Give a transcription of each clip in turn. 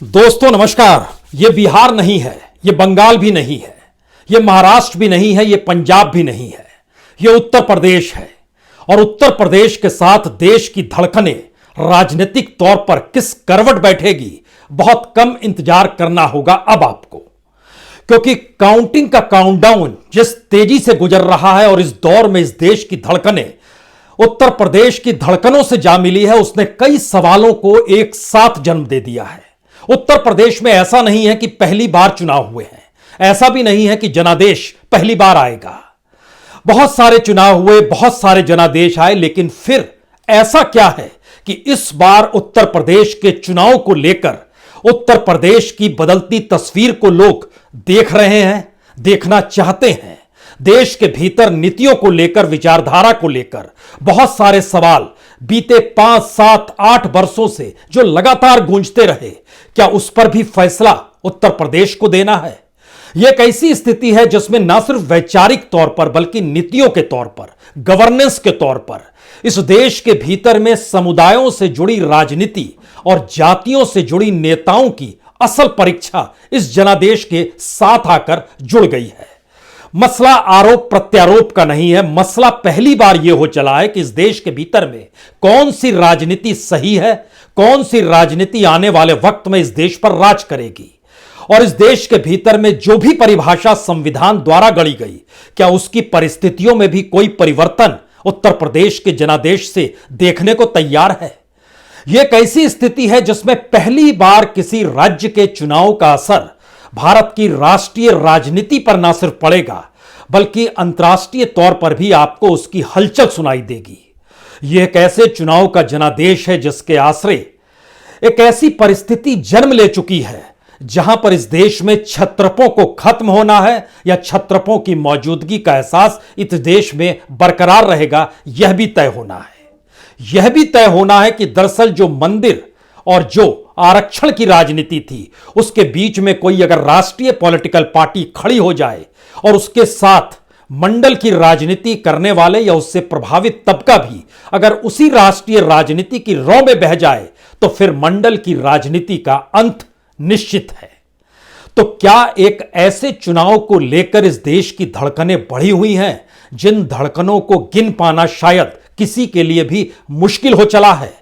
दोस्तों नमस्कार। ये बिहार नहीं है, ये बंगाल भी नहीं है, ये महाराष्ट्र भी नहीं है, ये पंजाब भी नहीं है, ये उत्तर प्रदेश है। और उत्तर प्रदेश के साथ देश की धड़कनें राजनीतिक तौर पर किस करवट बैठेगी, बहुत कम इंतजार करना होगा अब आपको, क्योंकि काउंटिंग का काउंटडाउन जिस तेजी से गुजर रहा है और इस दौर में इस देश की धड़कनें उत्तर प्रदेश की धड़कनों से जा मिली है, उसने कई सवालों को एक साथ जन्म दे दिया है। उत्तर प्रदेश में ऐसा नहीं है कि पहली बार चुनाव हुए हैं, ऐसा भी नहीं है कि जनादेश पहली बार आएगा। बहुत सारे चुनाव हुए, बहुत सारे जनादेश आए, लेकिन फिर ऐसा क्या है कि इस बार उत्तर प्रदेश के चुनाव को लेकर उत्तर प्रदेश की बदलती तस्वीर को लोग देख रहे हैं, देखना चाहते हैं। देश के भीतर नीतियों को लेकर, विचारधारा को लेकर बहुत सारे सवाल बीते 5, 7, 8 वर्षों से जो लगातार गूंजते रहे, क्या उस पर भी फैसला उत्तर प्रदेश को देना है? यह एक ऐसी स्थिति है जिसमें ना सिर्फ वैचारिक तौर पर बल्कि नीतियों के तौर पर, गवर्नेंस के तौर पर इस देश के भीतर में समुदायों से जुड़ी राजनीति और जातियों से जुड़ी नेताओं की असल परीक्षा इस जनादेश के साथ आकर जुड़ गई है। मसला आरोप प्रत्यारोप का नहीं है, मसला पहली बार यह हो चला है कि इस देश के भीतर में कौन सी राजनीति सही है, कौन सी राजनीति आने वाले वक्त में इस देश पर राज करेगी। और इस देश के भीतर में जो भी परिभाषा संविधान द्वारा गढ़ी गई, क्या उसकी परिस्थितियों में भी कोई परिवर्तन उत्तर प्रदेश के जनादेश से देखने को तैयार है? यह एक ऐसी स्थिति है जिसमें पहली बार किसी राज्य के चुनाव का असर भारत की राष्ट्रीय राजनीति पर न सिर्फ पड़ेगा बल्कि अंतर्राष्ट्रीय तौर पर भी आपको उसकी हलचल सुनाई देगी। यह एक ऐसे चुनाव का जनादेश है जिसके आश्रय एक ऐसी परिस्थिति जन्म ले चुकी है जहां पर इस देश में छत्रपों को खत्म होना है या छत्रपों की मौजूदगी का एहसास इस देश में बरकरार रहेगा, यह भी तय होना है। यह भी तय होना है कि दरअसल जो मंदिर और जो आरक्षण की राजनीति थी, उसके बीच में कोई अगर राष्ट्रीय पॉलिटिकल पार्टी खड़ी हो जाए और उसके साथ मंडल की राजनीति करने वाले या उससे प्रभावित तबका भी अगर उसी राष्ट्रीय राजनीति की रौ में बह जाए, तो फिर मंडल की राजनीति का अंत निश्चित है। तो क्या एक ऐसे चुनाव को लेकर इस देश की धड़कनें बढ़ी हुई हैं जिन धड़कनों को गिन पाना शायद किसी के लिए भी मुश्किल हो चला है?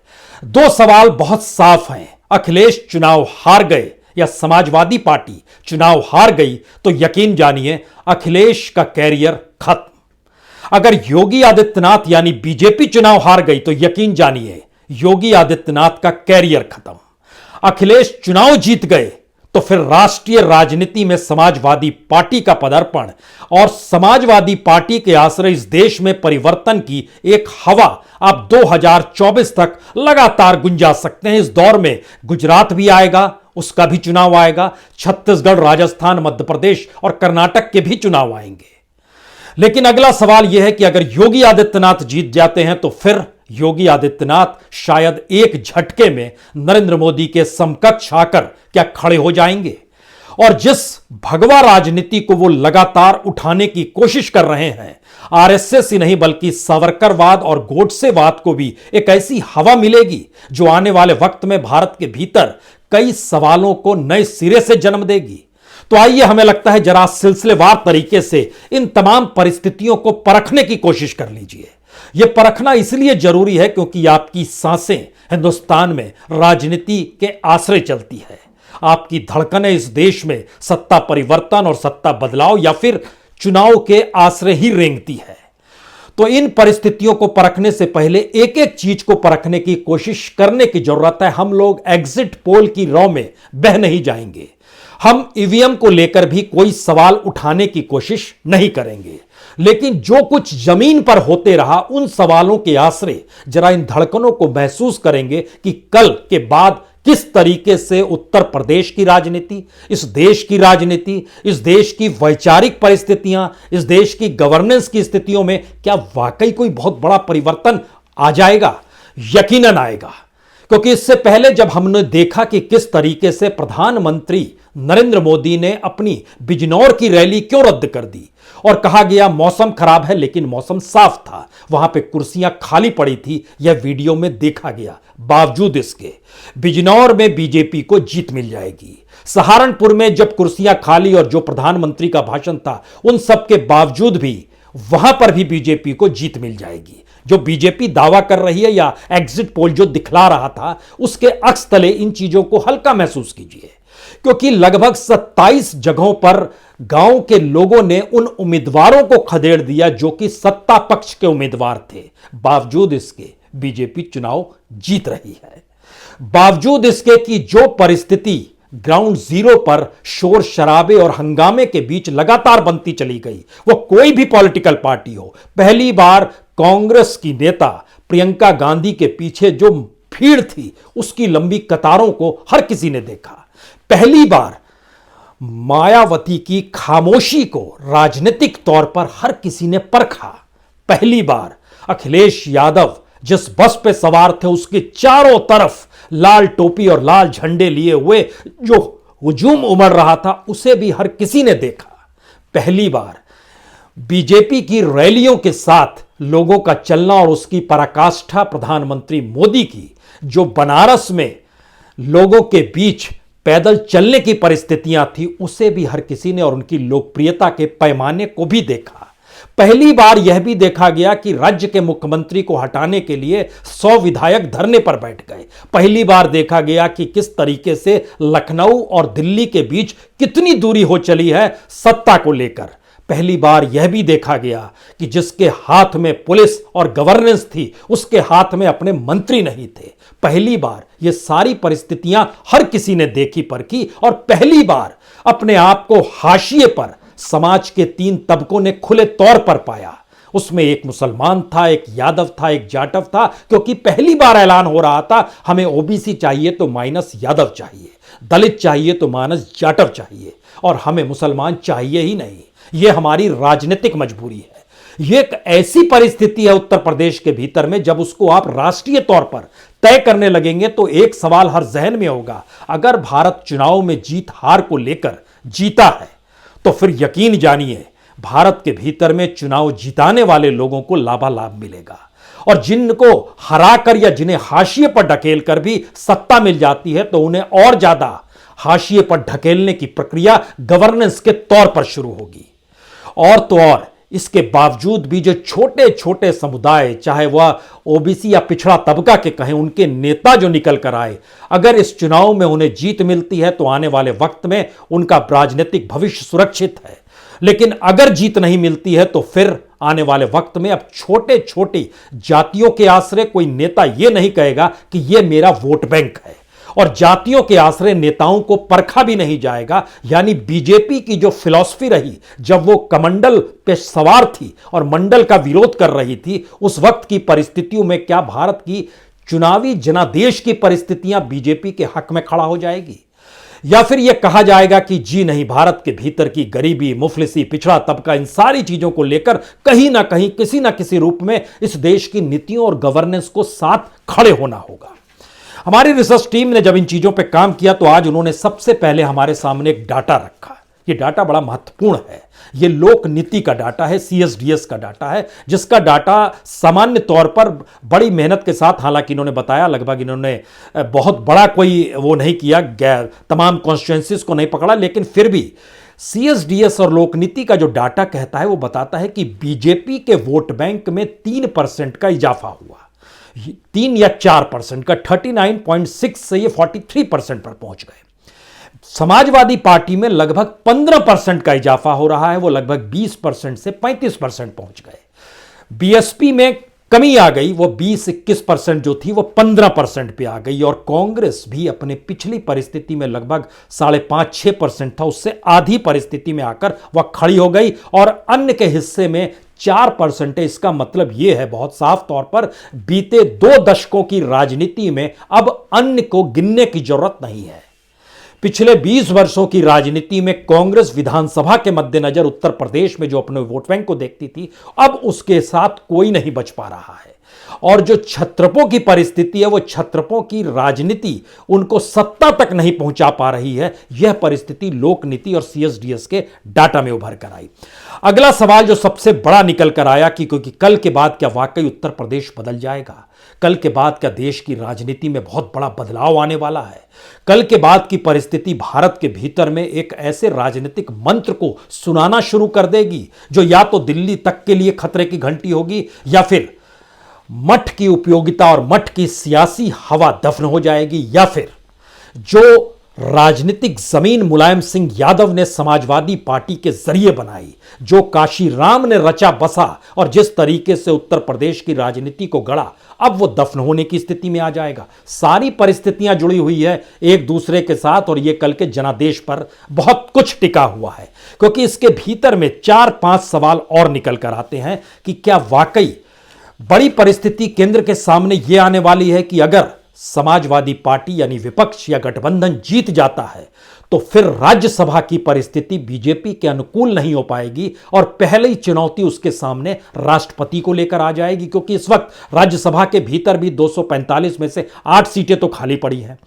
दो सवाल बहुत साफ हैं। अखिलेश चुनाव हार गए या समाजवादी पार्टी चुनाव हार गई तो यकीन जानिए अखिलेश का कैरियर खत्म। अगर योगी आदित्यनाथ यानी बीजेपी चुनाव हार गई तो यकीन जानिए योगी आदित्यनाथ का कैरियर खत्म। अखिलेश चुनाव जीत गए तो फिर राष्ट्रीय राजनीति में समाजवादी पार्टी का पदार्पण और समाजवादी पार्टी के आश्रय इस देश में परिवर्तन की एक हवा आप 2024 तक लगातार गुंजा सकते हैं। इस दौर में गुजरात भी आएगा, उसका भी चुनाव आएगा, छत्तीसगढ़, राजस्थान, मध्य प्रदेश और कर्नाटक के भी चुनाव आएंगे। लेकिन अगला सवाल यह है कि अगर योगी आदित्यनाथ जीत जाते हैं तो फिर योगी आदित्यनाथ शायद एक झटके में नरेंद्र मोदी के समकक्ष आकर क्या खड़े हो जाएंगे? और जिस भगवा राजनीति को वो लगातार उठाने की कोशिश कर रहे हैं, आरएसएस ही नहीं बल्कि सावरकरवाद और गोडसेवाद को भी एक ऐसी हवा मिलेगी जो आने वाले वक्त में भारत के भीतर कई सवालों को नए सिरे से जन्म देगी। तो आइए, हमें लगता है जरा सिलसिलेवार तरीके से इन तमाम परिस्थितियों को परखने की कोशिश कर लीजिए। यह परखना इसलिए जरूरी है क्योंकि आपकी सांसें हिंदुस्तान में राजनीति के आश्रय चलती है। आपकी धड़कनें इस देश में सत्ता परिवर्तन और सत्ता बदलाव या फिर चुनाव के आश्रय ही रेंगती है। तो इन परिस्थितियों को परखने से पहले एक एक चीज को परखने की कोशिश करने की जरूरत है। हम लोग एग्जिट पोल की रौ में बह नहीं जाएंगे। हम ईवीएम को लेकर भी कोई सवाल उठाने की कोशिश नहीं करेंगे, लेकिन जो कुछ जमीन पर होते रहा उन सवालों के आश्रय जरा इन धड़कनों को महसूस करेंगे कि कल के बाद किस तरीके से उत्तर प्रदेश की राजनीति, इस देश की राजनीति, इस देश की वैचारिक परिस्थितियां, इस देश की गवर्नेंस की स्थितियों में क्या वाकई कोई बहुत बड़ा परिवर्तन आ जाएगा? यकीनन आएगा, क्योंकि इससे पहले जब हमने देखा कि किस तरीके से प्रधानमंत्री नरेंद्र मोदी ने अपनी बिजनौर की रैली क्यों रद्द कर दी और कहा गया मौसम खराब है, लेकिन मौसम साफ था, वहां पे कुर्सियां खाली पड़ी थी, यह वीडियो में देखा गया, बावजूद इसके बिजनौर में बीजेपी को जीत मिल जाएगी। सहारनपुर में जब कुर्सियां खाली और जो प्रधानमंत्री का भाषण था, उन सब के बावजूद भी वहां पर भी बीजेपी को जीत मिल जाएगी। जो बीजेपी दावा कर रही है या एग्जिट पोल जो दिखला रहा था, उसके अक्स तले इन चीजों को हल्का महसूस कीजिए, क्योंकि लगभग 27 जगहों पर गांव के लोगों ने उन उम्मीदवारों को खदेड़ दिया जो कि सत्ता पक्ष के उम्मीदवार थे। बावजूद इसके बीजेपी चुनाव जीत रही है। बावजूद इसके कि जो परिस्थिति ग्राउंड जीरो पर शोर शराबे और हंगामे के बीच लगातार बनती चली गई, वो कोई भी पॉलिटिकल पार्टी हो, पहली बार कांग्रेस की नेता प्रियंका गांधी के पीछे जो भीड़ थी उसकी लंबी कतारों को हर किसी ने देखा। पहली बार मायावती की खामोशी को राजनीतिक तौर पर हर किसी ने परखा। पहली बार अखिलेश यादव जिस बस पे सवार थे उसके चारों तरफ लाल टोपी और लाल झंडे लिए हुए जो हुजूम उमड़ रहा था, उसे भी हर किसी ने देखा। पहली बार बीजेपी की रैलियों के साथ लोगों का चलना और उसकी पराकाष्ठा प्रधानमंत्री मोदी की जो बनारस में लोगों के बीच पैदल चलने की परिस्थितियां थी, उसे भी हर किसी ने और उनकी लोकप्रियता के पैमाने को भी देखा। पहली बार यह भी देखा गया कि राज्य के मुख्यमंत्री को हटाने के लिए 100 विधायक धरने पर बैठ गए। पहली बार देखा गया कि किस तरीके से लखनऊ और दिल्ली के बीच कितनी दूरी हो चली है सत्ता को लेकर। पहली बार यह भी देखा गया कि जिसके हाथ में पुलिस और गवर्नेंस थी, उसके हाथ में अपने मंत्री नहीं थे। पहली बार यह सारी परिस्थितियां हर किसी ने देखी परखी और पहली बार अपने आप को हाशिए पर समाज के 3 तबकों ने खुले तौर पर पाया। उसमें एक मुसलमान था, एक यादव था, एक जाटव था, क्योंकि पहली बार ऐलान हो रहा था हमें ओबीसी चाहिए तो माइनस यादव चाहिए, दलित चाहिए तो माइनस जाटव चाहिए, और हमें मुसलमान चाहिए ही नहीं। यह हमारी राजनीतिक मजबूरी है। यह एक ऐसी परिस्थिति है उत्तर प्रदेश के भीतर में, जब उसको आप राष्ट्रीय तौर पर तय करने लगेंगे तो एक सवाल हर जहन में होगा, अगर भारत चुनाव में जीत हार को लेकर जीता है तो फिर यकीन जानिए भारत के भीतर में चुनाव जिताने वाले लोगों को लाभालाभ मिलेगा, और जिनको हराकर या जिन्हें हाशिए पर ढकेल कर भी सत्ता मिल जाती है तो उन्हें और ज्यादा हाशिए पर ढकेलने की प्रक्रिया गवर्नेंस के तौर पर शुरू होगी। और तो और इसके बावजूद भी जो छोटे छोटे समुदाय, चाहे वह ओबीसी या पिछड़ा तबका के कहें, उनके नेता जो निकल कर आए, अगर इस चुनाव में उन्हें जीत मिलती है तो आने वाले वक्त में उनका राजनीतिक भविष्य सुरक्षित है। लेकिन अगर जीत नहीं मिलती है तो फिर आने वाले वक्त में अब छोटे छोटी जातियों के आश्रय कोई नेता यह नहीं कहेगा कि यह मेरा वोट बैंक है, और जातियों के आश्रय नेताओं को परखा भी नहीं जाएगा। यानी बीजेपी की जो फिलॉसफी रही जब वो कमंडल पे सवार थी और मंडल का विरोध कर रही थी, उस वक्त की परिस्थितियों में क्या भारत की चुनावी जनादेश की परिस्थितियां बीजेपी के हक में खड़ा हो जाएगी, या फिर यह कहा जाएगा कि जी नहीं, भारत के भीतर की गरीबी, मुफलिसी, पिछड़ा तबका, इन सारी चीजों को लेकर कहीं ना कहीं किसी ना किसी रूप में इस देश की नीतियों और गवर्नेंस को साथ खड़े होना होगा। हमारी रिसर्च टीम ने जब इन चीजों पर काम किया तो आज उन्होंने सबसे पहले हमारे सामने एक डाटा रखा। यह डाटा बड़ा महत्वपूर्ण है। यह लोक नीति का डाटा है, सीएसडीएस का डाटा है, जिसका डाटा सामान्य तौर पर बड़ी मेहनत के साथ, हालांकि इन्होंने बताया लगभग इन्होंने बहुत बड़ा कोई वो नहीं किया, तमाम कॉन्स्टिट्यूएंसीज को नहीं पकड़ा, लेकिन फिर भी सीएसडीएस और लोकनीति का जो डाटा कहता है वो बताता है कि बीजेपी के वोट बैंक में 3% का इजाफा हुआ, 3 या 4% का, 39.6 से ये 43% पर पहुंच गए। समाजवादी पार्टी में लगभग 15% का इजाफा हो रहा है, वो लगभग 20% से 35% पहुंच गए। बीएसपी में कमी आ गई, वो 20-21% जो थी वो 15% पे आ गई, और कांग्रेस भी अपने पिछली परिस्थिति में लगभग 5.5-6% था, उससे आधी परिस्थिति में आकर वह खड़ी हो गई, और अन्य के हिस्से में 4% है। इसका मतलब यह है बहुत साफ तौर पर, बीते 2 दशकों की राजनीति में अब अन्य को गिनने की जरूरत नहीं है। पिछले 20 वर्षों की राजनीति में कांग्रेस विधानसभा के मद्देनजर उत्तर प्रदेश में जो अपने वोट बैंक को देखती थी, अब उसके साथ कोई नहीं बच पा रहा है। और जो क्षत्रपों की परिस्थिति है, वो क्षत्रपों की राजनीति उनको सत्ता तक नहीं पहुंचा पा रही है। यह परिस्थिति लोक नीति और सीएसडीएस के डाटा में उभर कर आई। अगला सवाल जो सबसे बड़ा निकल कर आया कि क्योंकि कल के बाद क्या वाकई उत्तर प्रदेश बदल जाएगा, कल के बाद क्या देश की राजनीति में बहुत बड़ा बदलाव आने वाला है, कल के बाद की परिस्थिति भारत के भीतर में एक ऐसे राजनीतिक मंत्र को सुनाना शुरू कर देगी जो या तो दिल्ली तक के लिए खतरे की घंटी होगी, या फिर मठ की उपयोगिता और मठ की सियासी हवा दफन हो जाएगी, या फिर जो राजनीतिक जमीन मुलायम सिंह यादव ने समाजवादी पार्टी के जरिए बनाई, जो काशीराम ने रचा बसा और जिस तरीके से उत्तर प्रदेश की राजनीति को गढ़ा, अब वो दफन होने की स्थिति में आ जाएगा। सारी परिस्थितियां जुड़ी हुई है एक दूसरे के साथ, और ये कल के जनादेश पर बहुत कुछ टिका हुआ है, क्योंकि इसके भीतर में 4-5 सवाल और निकल कर आते हैं कि क्या वाकई बड़ी परिस्थिति केंद्र के सामने यह आने वाली है कि अगर समाजवादी पार्टी यानी विपक्ष या गठबंधन जीत जाता है तो फिर राज्यसभा की परिस्थिति बीजेपी के अनुकूल नहीं हो पाएगी और पहली चुनौती उसके सामने राष्ट्रपति को लेकर आ जाएगी, क्योंकि इस वक्त राज्यसभा के भीतर भी 245 में से 8 सीटें तो खाली पड़ी हैं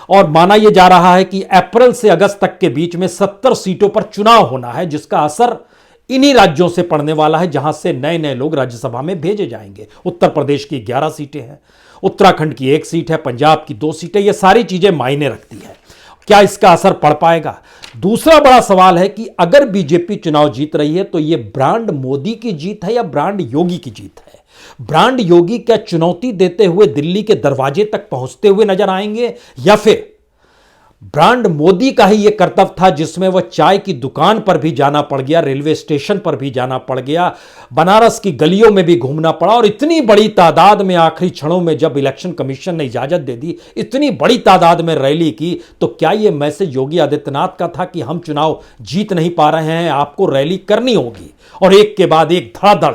और माना यह जा रहा है कि अप्रैल से अगस्त तक के बीच में 70 सीटों पर चुनाव होना है, जिसका असर इन्हीं राज्यों से पड़ने वाला है जहां से नए नए लोग राज्यसभा में भेजे जाएंगे। उत्तर प्रदेश की 11 सीटें हैं, उत्तराखंड की 1 सीट है, पंजाब की 2 सीटें, ये सारी चीजें मायने रखती है। क्या इसका असर पड़ पाएगा? दूसरा बड़ा सवाल है कि अगर बीजेपी चुनाव जीत रही है तो यह ब्रांड मोदी की जीत है या ब्रांड योगी की जीत है? ब्रांड योगी क्या चुनौती देते हुए दिल्ली के दरवाजे तक पहुंचते हुए नजर आएंगे, या फिर ब्रांड मोदी का ही यह कर्तव्य था जिसमें वह चाय की दुकान पर भी जाना पड़ गया, रेलवे स्टेशन पर भी जाना पड़ गया, बनारस की गलियों में भी घूमना पड़ा, और इतनी बड़ी तादाद में आखिरी क्षणों में जब इलेक्शन कमीशन ने इजाजत दे दी, इतनी बड़ी तादाद में रैली की, तो क्या यह मैसेज योगी आदित्यनाथ का था कि हम चुनाव जीत नहीं पा रहे हैं, आपको रैली करनी होगी? और एक के बाद एक धड़ाधड़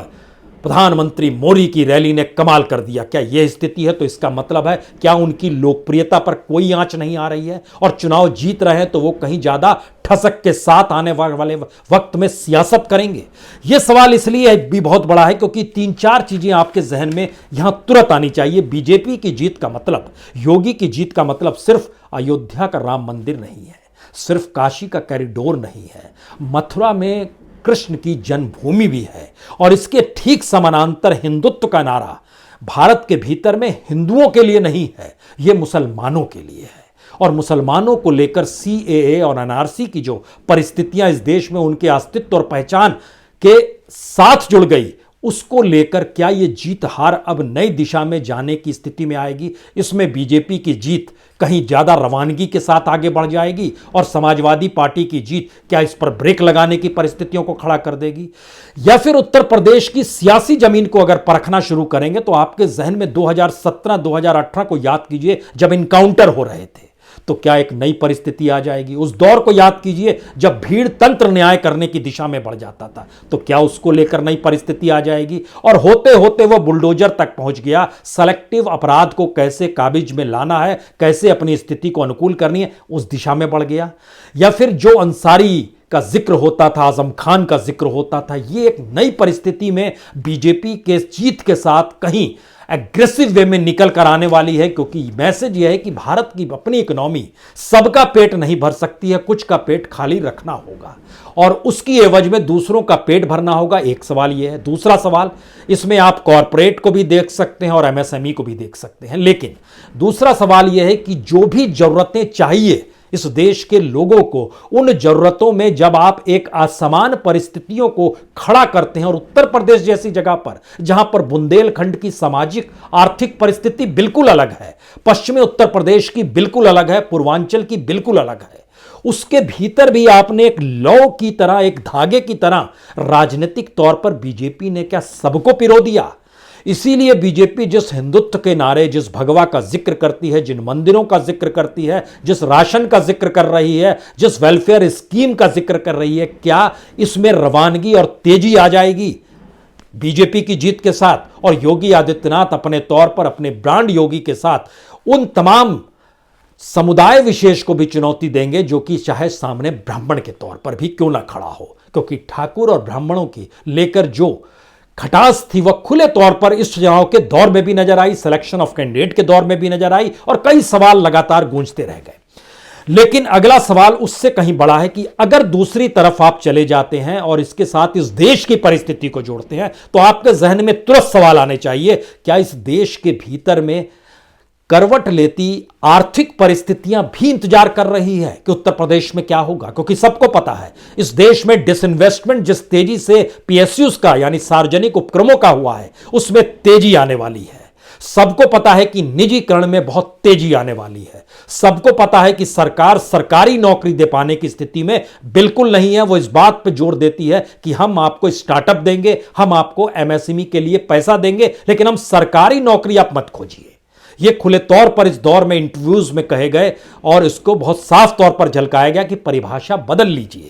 प्रधानमंत्री मोदी की रैली ने कमाल कर दिया। क्या यह स्थिति है तो इसका मतलब है क्या उनकी लोकप्रियता पर कोई आंच नहीं आ रही है और चुनाव जीत रहे हैं तो वो कहीं ज्यादा ठसक के साथ आने वाले वक्त में सियासत करेंगे? यह सवाल इसलिए भी बहुत बड़ा है क्योंकि 3-4 चीजें आपके जहन में यहां तुरंत आनी चाहिए। बीजेपी की जीत का मतलब, योगी की जीत का मतलब सिर्फ अयोध्या का राम मंदिर नहीं है, सिर्फ काशी का कॉरिडोर नहीं है, मथुरा में कृष्ण की जन्मभूमि भी है, और इसके ठीक समानांतर हिंदुत्व का नारा भारत के भीतर में हिंदुओं के लिए नहीं है, यह मुसलमानों के लिए है। और मुसलमानों को लेकर सीएए और एनआरसी की जो परिस्थितियां इस देश में उनके अस्तित्व और पहचान के साथ जुड़ गई, उसको लेकर क्या यह जीत हार अब नई दिशा में जाने की स्थिति में आएगी? इसमें बीजेपी की जीत कहीं ज्यादा रवानगी के साथ आगे बढ़ जाएगी और समाजवादी पार्टी की जीत क्या इस पर ब्रेक लगाने की परिस्थितियों को खड़ा कर देगी? या फिर उत्तर प्रदेश की सियासी जमीन को अगर परखना शुरू करेंगे तो आपके जहन में 2017-2018 को याद कीजिए जब इनकाउंटर हो रहे थे, तो क्या एक नई परिस्थिति आ जाएगी? उस दौर को याद कीजिए जब भीड़ तंत्र न्याय करने की दिशा में बढ़ जाता था, तो क्या उसको लेकर नई परिस्थिति आ जाएगी? और होते होते वह बुलडोजर तक पहुंच गया। सेलेक्टिव अपराध को कैसे काबिज में लाना है, कैसे अपनी स्थिति को अनुकूल करनी है, उस दिशा में बढ़ गया। या फिर जो अंसारी का जिक्र होता था, आजम खान का जिक्र होता था, यह एक नई परिस्थिति में बीजेपी के जीत के साथ कहीं एग्रेसिव वे में निकल कर आने वाली है, क्योंकि मैसेज यह है कि भारत की अपनी इकोनॉमी सबका पेट नहीं भर सकती है, कुछ का पेट खाली रखना होगा और उसकी एवज में दूसरों का पेट भरना होगा। एक सवाल यह है। दूसरा सवाल, इसमें आप कॉरपोरेट को भी देख सकते हैं और एमएसएमई को भी देख सकते हैं, लेकिन दूसरा सवाल यह है कि जो भी जरूरतें चाहिए इस देश के लोगों को, उन जरूरतों में जब आप एक असमान परिस्थितियों को खड़ा करते हैं, और उत्तर प्रदेश जैसी जगह पर जहां पर बुंदेलखंड की सामाजिक आर्थिक परिस्थिति बिल्कुल अलग है, पश्चिमी उत्तर प्रदेश की बिल्कुल अलग है, पूर्वांचल की बिल्कुल अलग है, उसके भीतर भी आपने एक लौ की तरह, एक धागे की तरह राजनीतिक तौर पर बीजेपी ने क्या सबको पिरो दिया? इसीलिए बीजेपी जिस हिंदुत्व के नारे, जिस भगवा का जिक्र करती है, जिन मंदिरों का जिक्र करती है, जिस राशन का जिक्र कर रही है, जिस वेलफेयर स्कीम का जिक्र कर रही है, क्या इसमें रवानगी और तेजी आ जाएगी बीजेपी की जीत के साथ? और योगी आदित्यनाथ अपने तौर पर, अपने ब्रांड योगी के साथ उन तमाम समुदाय विशेष को भी चुनौती देंगे जो कि चाहे सामने ब्राह्मण के तौर पर भी क्यों ना खड़ा हो, क्योंकि ठाकुर और ब्राह्मणों की लेकर जो खटास थी वह खुले तौर पर इस चुनाव के दौर में भी नजर आई, सिलेक्शन ऑफ कैंडिडेट के दौर में भी नजर आई और कई सवाल लगातार गूंजते रह गए। लेकिन अगला सवाल उससे कहीं बड़ा है कि अगर दूसरी तरफ आप चले जाते हैं और इसके साथ इस देश की परिस्थिति को जोड़ते हैं तो आपके जहन में तुरंत सवाल आने चाहिए, क्या इस देश के भीतर में करवट लेती आर्थिक परिस्थितियां भी इंतजार कर रही है कि उत्तर प्रदेश में क्या होगा? क्योंकि सबको पता है इस देश में डिसइन्वेस्टमेंट जिस तेजी से पीएसयूज का यानी सार्वजनिक उपक्रमों का हुआ है उसमें तेजी आने वाली है। सबको पता है कि निजीकरण में बहुत तेजी आने वाली है। सबको पता है कि सरकार सरकारी नौकरी दे पाने की स्थिति में बिल्कुल नहीं है। वो इस बात पर जोर देती है कि हम आपको स्टार्टअप देंगे, हम आपको एमएसएमई के लिए पैसा देंगे, लेकिन हम सरकारी नौकरी आप मत खोजिए। ये खुले तौर पर इस दौर में इंटरव्यूज में कहे गए और इसको बहुत साफ तौर पर झलकाया गया कि परिभाषा बदल लीजिए।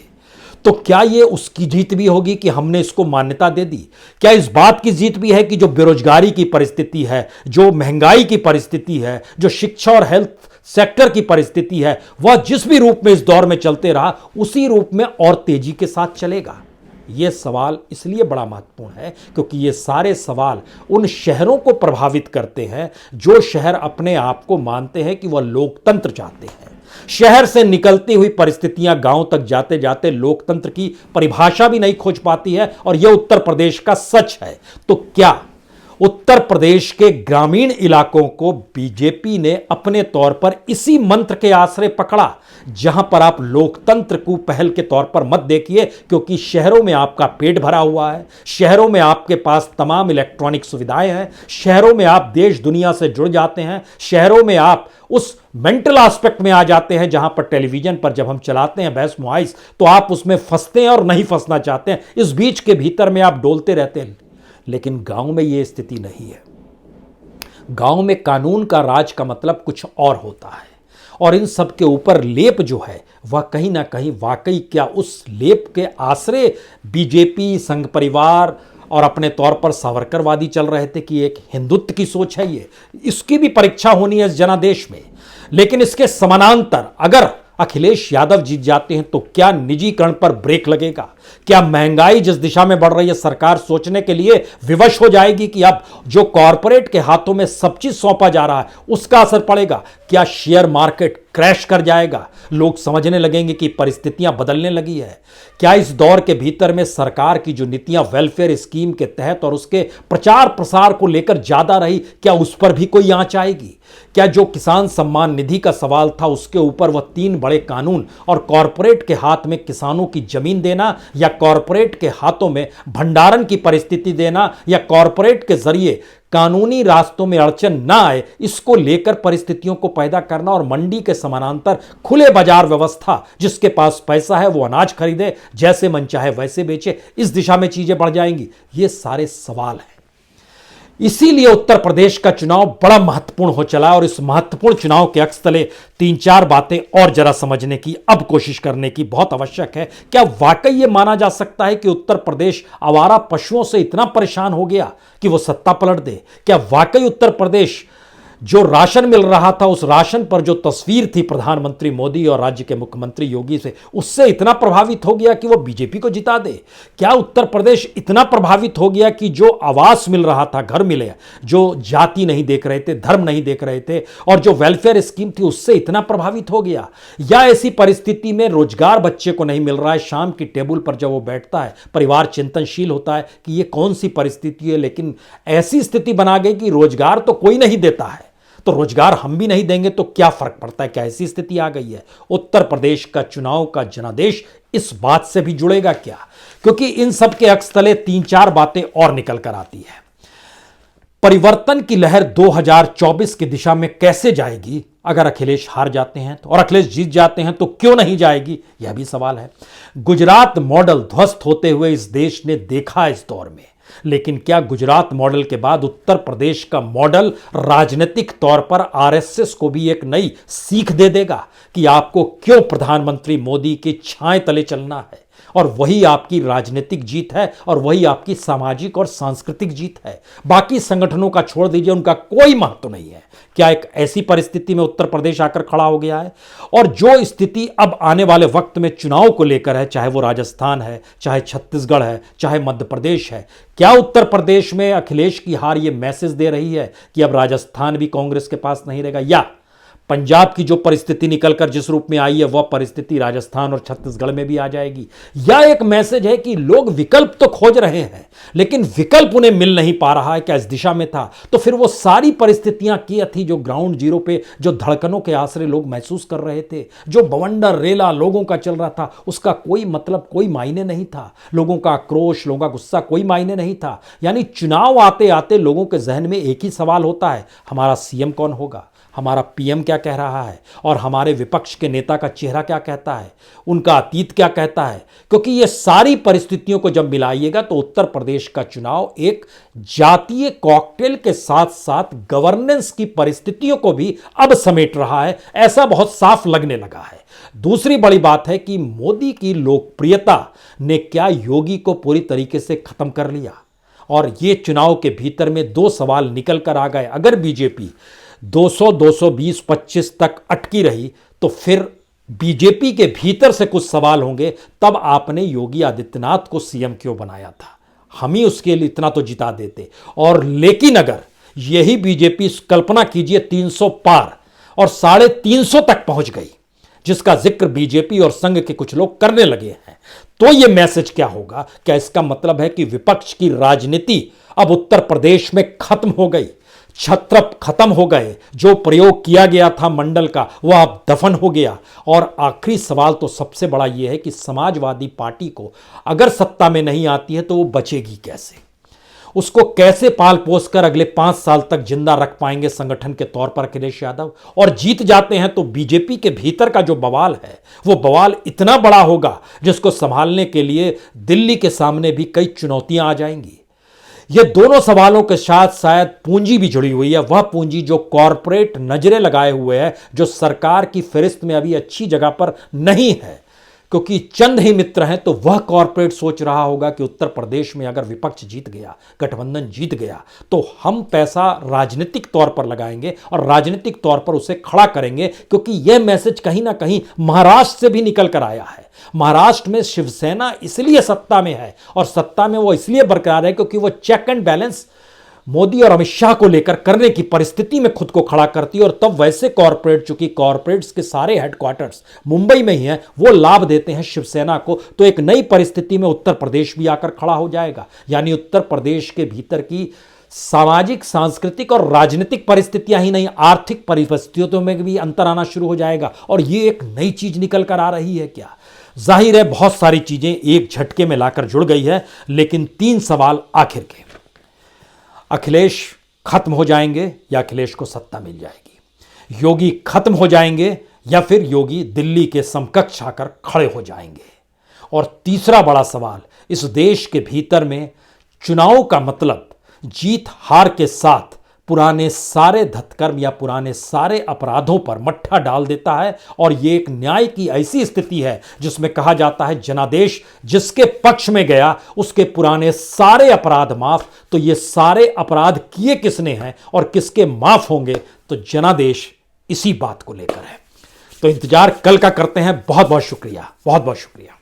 तो क्या ये उसकी जीत भी होगी कि हमने इसको मान्यता दे दी? क्या इस बात की जीत भी है कि जो बेरोजगारी की परिस्थिति है, जो महंगाई की परिस्थिति है, जो शिक्षा और हेल्थ सेक्टर की परिस्थिति है, वह जिस भी रूप में इस दौर में चलते रहा उसी रूप में और तेजी के साथ चलेगा? ये सवाल इसलिए बड़ा महत्वपूर्ण है क्योंकि ये सारे सवाल उन शहरों को प्रभावित करते हैं जो शहर अपने आप को मानते हैं कि वह लोकतंत्र चाहते हैं। शहर से निकलती हुई परिस्थितियां गांव तक जाते जाते लोकतंत्र की परिभाषा भी नहीं खोज पाती है और यह उत्तर प्रदेश का सच है। तो क्या उत्तर प्रदेश के ग्रामीण इलाकों को बीजेपी ने अपने तौर पर इसी मंत्र के आश्रय पकड़ा, जहां पर आप लोकतंत्र को पहल के तौर पर मत देखिए क्योंकि शहरों में आपका पेट भरा हुआ है, शहरों में आपके पास तमाम इलेक्ट्रॉनिक सुविधाएं हैं, शहरों में आप देश दुनिया से जुड़ जाते हैं, शहरों में आप उस मेंटल एस्पेक्ट में आ जाते हैं जहां पर टेलीविजन पर जब हम चलाते हैं बहस मुआइस तो आप उसमें फंसते हैं और नहीं फंसना चाहते हैं। इस बीच के भीतर में आप डोलते रहते हैं। लेकिन गांव में यह स्थिति नहीं है। गांव में कानून का राज का मतलब कुछ और होता है और इन सब के ऊपर लेप जो है वह कहीं ना कहीं वाकई क्या उस लेप के आश्रय बीजेपी, संघ परिवार और अपने तौर पर सावरकरवादी चल रहे थे कि एक हिंदुत्व की सोच है ये, इसकी भी परीक्षा होनी है इस जनादेश में। लेकिन इसके समानांतर अगर अखिलेश यादव जीत जाते हैं तो क्या निजीकरण पर ब्रेक लगेगा? क्या महंगाई जिस दिशा में बढ़ रही है सरकार सोचने के लिए विवश हो जाएगी कि अब जो कॉरपोरेट के हाथों में सब चीज सौंपा जा रहा है उसका असर पड़ेगा? क्या शेयर मार्केट क्रैश कर जाएगा? लोग समझने लगेंगे कि परिस्थितियां बदलने लगी है। क्या इस दौर के भीतर में सरकार की जो नीतियां वेलफेयर स्कीम के तहत और उसके प्रचार प्रसार को लेकर ज्यादा रही, क्या उस पर भी कोई आंच आएगी? क्या जो किसान सम्मान निधि का सवाल था उसके ऊपर वह 3 बड़े कानून और कॉरपोरेट के हाथ में किसानों की जमीन देना या कॉरपोरेट के हाथों में भंडारण की परिस्थिति देना या कॉरपोरेट के जरिए कानूनी रास्तों में अड़चन ना आए, इसको लेकर परिस्थितियों को पैदा करना और मंडी के समानांतर खुले बाजार व्यवस्था, जिसके पास पैसा है वो अनाज खरीदे, जैसे मन चाहे वैसे बेचे, इस दिशा में चीजें बढ़ जाएंगी। ये सारे सवाल हैं। इसीलिए उत्तर प्रदेश का चुनाव बड़ा महत्वपूर्ण हो चला और इस महत्वपूर्ण चुनाव के अक्स तले 3-4 बातें और जरा समझने की अब कोशिश करने की बहुत आवश्यक है। क्या वाकई ये माना जा सकता है कि उत्तर प्रदेश आवारा पशुओं से इतना परेशान हो गया कि वो सत्ता पलट दे? क्या वाकई उत्तर प्रदेश जो राशन मिल रहा था उस राशन पर जो तस्वीर थी प्रधानमंत्री मोदी और राज्य के मुख्यमंत्री योगी से, उससे इतना प्रभावित हो गया कि वो बीजेपी को जिता दे? क्या उत्तर प्रदेश इतना प्रभावित हो गया कि जो आवास मिल रहा था, घर मिले, जो जाति नहीं देख रहे थे, धर्म नहीं देख रहे थे और जो वेलफेयर स्कीम थी उससे इतना प्रभावित हो गया? या ऐसी परिस्थिति में रोजगार बच्चे को नहीं मिल रहा है, शाम की टेबल पर जब वो बैठता है परिवार चिंतनशील होता है कि ये कौन सी परिस्थिति है, लेकिन ऐसी स्थिति बना गई कि रोजगार तो कोई नहीं देता है तो रोजगार हम भी नहीं देंगे तो क्या फर्क पड़ता है? क्या ऐसी स्थिति आ गई है? उत्तर प्रदेश का चुनाव का जनादेश इस बात से भी जुड़ेगा क्या? क्योंकि इन सब के अक्स तले 3-4 बातें और निकल कर आती है। परिवर्तन की लहर 2024 की दिशा में कैसे जाएगी अगर अखिलेश हार जाते हैं तो, और अखिलेश जीत जाते हैं तो क्यों नहीं जाएगी, यह भी सवाल है। गुजरात मॉडल ध्वस्त होते हुए इस देश ने देखा इस दौर में, लेकिन क्या गुजरात मॉडल के बाद उत्तर प्रदेश का मॉडल राजनीतिक तौर पर आरएसएस को भी एक नई सीख दे देगा कि आपको क्यों प्रधानमंत्री मोदी की छाए तले चलना है? और वही आपकी राजनीतिक जीत है और वही आपकी सामाजिक और सांस्कृतिक जीत है। बाकी संगठनों का छोड़ दीजिए, उनका कोई महत्व नहीं है। क्या एक ऐसी परिस्थिति में उत्तर प्रदेश आकर खड़ा हो गया है? और जो स्थिति अब आने वाले वक्त में चुनाव को लेकर है, चाहे वो राजस्थान है, चाहे छत्तीसगढ़ है, चाहे मध्य प्रदेश है, क्या उत्तर प्रदेश में अखिलेश की हार ये मैसेज दे रही है कि अब राजस्थान भी कांग्रेस के पास नहीं रहेगा, या पंजाब की जो परिस्थिति निकलकर जिस रूप में आई है वह परिस्थिति राजस्थान और छत्तीसगढ़ में भी आ जाएगी? या एक मैसेज है कि लोग विकल्प तो खोज रहे हैं लेकिन विकल्प उन्हें मिल नहीं पा रहा है? क्या इस दिशा में था? तो फिर वो सारी परिस्थितियां क्या थी जो ग्राउंड जीरो पे, जो धड़कनों के आसरे लोग महसूस कर रहे थे, जो बवंडर रेला लोगों का चल रहा था, उसका कोई मतलब, कोई मायने नहीं था। लोगों का आक्रोश, लोगों का गुस्सा कोई मायने नहीं था। यानी चुनाव आते आते लोगों के जहन में एक ही सवाल होता है, हमारा सीएम कौन होगा, हमारा पीएम क्या कह रहा है, और हमारे विपक्ष के नेता का चेहरा क्या कहता है, उनका अतीत क्या कहता है। क्योंकि ये सारी परिस्थितियों को जब मिलाइएगा तो उत्तर प्रदेश का चुनाव एक जातीय कॉकटेल के साथ साथ गवर्नेंस की परिस्थितियों को भी अब समेट रहा है, ऐसा बहुत साफ लगने लगा है। दूसरी बड़ी बात है कि मोदी की लोकप्रियता ने क्या योगी को पूरी तरीके से खत्म कर लिया? और ये चुनाव के भीतर में दो सवाल निकल कर आ गए। अगर बीजेपी 200, 220, 25 तक अटकी रही तो फिर बीजेपी के भीतर से कुछ सवाल होंगे, तब आपने योगी आदित्यनाथ को सीएम क्यों बनाया था? हम ही उसके लिए इतना तो जिता देते। और लेकिन अगर यही बीजेपी, कल्पना कीजिए 300 पार और 350 तक पहुंच गई, जिसका जिक्र बीजेपी और संघ के कुछ लोग करने लगे हैं, तो यह मैसेज क्या होगा? क्या इसका मतलब है कि विपक्ष की राजनीति अब उत्तर प्रदेश में खत्म हो गई, छत्र खत्म हो गए, जो प्रयोग किया गया था मंडल का वह अब दफन हो गया? और आखिरी सवाल तो सबसे बड़ा यह है कि समाजवादी पार्टी को अगर सत्ता में नहीं आती है तो वो बचेगी कैसे? उसको कैसे पाल पोस कर अगले 5 साल तक जिंदा रख पाएंगे संगठन के तौर पर अखिलेश यादव? और जीत जाते हैं तो बीजेपी के भीतर का जो बवाल है वो बवाल इतना बड़ा होगा जिसको संभालने के लिए दिल्ली के सामने भी कई चुनौतियां आ जाएंगी। ये दोनों सवालों के साथ शायद पूंजी भी जुड़ी हुई है, वह पूंजी जो कॉरपोरेट नजरें लगाए हुए है, जो सरकार की फहरिस्त में अभी अच्छी जगह पर नहीं है, क्योंकि चंद ही मित्र हैं। तो वह कॉरपोरेट सोच रहा होगा कि उत्तर प्रदेश में अगर विपक्ष जीत गया, गठबंधन जीत गया, तो हम पैसा राजनीतिक तौर पर लगाएंगे और राजनीतिक तौर पर उसे खड़ा करेंगे। क्योंकि यह मैसेज कहीं ना कहीं महाराष्ट्र से भी निकल कर आया है। महाराष्ट्र में शिवसेना इसलिए सत्ता में है और सत्ता में वो इसलिए बरकरार है क्योंकि वो चेक एंड बैलेंस मोदी और अमित शाह को लेकर करने की परिस्थिति में खुद को खड़ा करती है। और तब वैसे कॉरपोरेट, चूंकि कॉरपोरेट्स के सारे हेडक्वार्टर्स मुंबई में ही हैं, वो लाभ देते हैं शिवसेना को। तो एक नई परिस्थिति में उत्तर प्रदेश भी आकर खड़ा हो जाएगा। यानी उत्तर प्रदेश के भीतर की सामाजिक, सांस्कृतिक और राजनीतिक परिस्थितियां ही नहीं, आर्थिक परिस्थितियों में भी अंतर आना शुरू हो जाएगा। और ये एक नई चीज निकल कर आ रही है। क्या जाहिर है बहुत सारी चीजें एक झटके में लाकर जुड़ गई है, लेकिन 3 सवाल आखिर के, अखिलेश खत्म हो जाएंगे या अखिलेश को सत्ता मिल जाएगी? योगी खत्म हो जाएंगे या फिर योगी दिल्ली के समकक्ष आकर खड़े हो जाएंगे? और तीसरा बड़ा सवाल, इस देश के भीतर में चुनाव का मतलब जीत हार के साथ पुराने सारे धत्कर्म या पुराने सारे अपराधों पर मट्ठा डाल देता है। और यह एक न्याय की ऐसी स्थिति है जिसमें कहा जाता है जनादेश जिसके पक्ष में गया उसके पुराने सारे अपराध माफ। तो ये सारे अपराध किए किसने हैं और किसके माफ होंगे? तो जनादेश इसी बात को लेकर है। तो इंतजार कल का करते हैं। बहुत बहुत शुक्रिया, बहुत बहुत शुक्रिया।